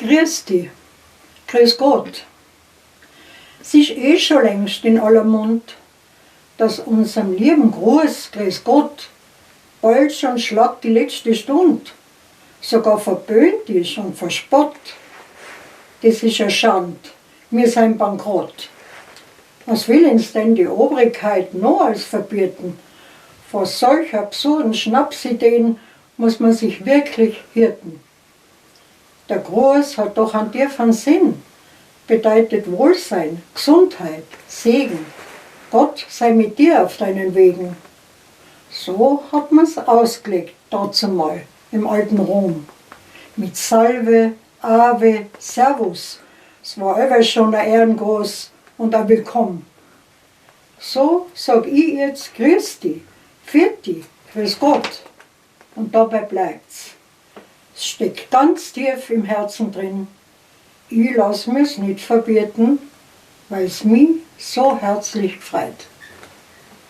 Grüß dich, grüß Gott. Es ist schon längst in aller Mund, dass unserem lieben Gruß, grüß Gott, bald schon schlagt die letzte Stund, sogar verböhnt ist und verspottet. Das ist eine Schand, wir sind bankrott. Was will uns denn die Obrigkeit noch als verbieten? Vor solch absurden Schnapsideen muss man sich wirklich hüten. Der Gruß hat doch einen tiefen Sinn, bedeutet Wohlsein, Gesundheit, Segen. Gott sei mit dir auf deinen Wegen. So hat man's ausgelegt, dazumal, im alten Rom. Mit Salve, Ave, Servus, es war allweil schon ein Ehrengruß und ein Willkommen. So sag ich jetzt Grüß dich, Pfiat dich, Grüß Gott. Und dabei bleibt's. Es steckt ganz tief im Herzen drin. Ich lass mir's nicht verbieten, weil's mich so herzlich freut.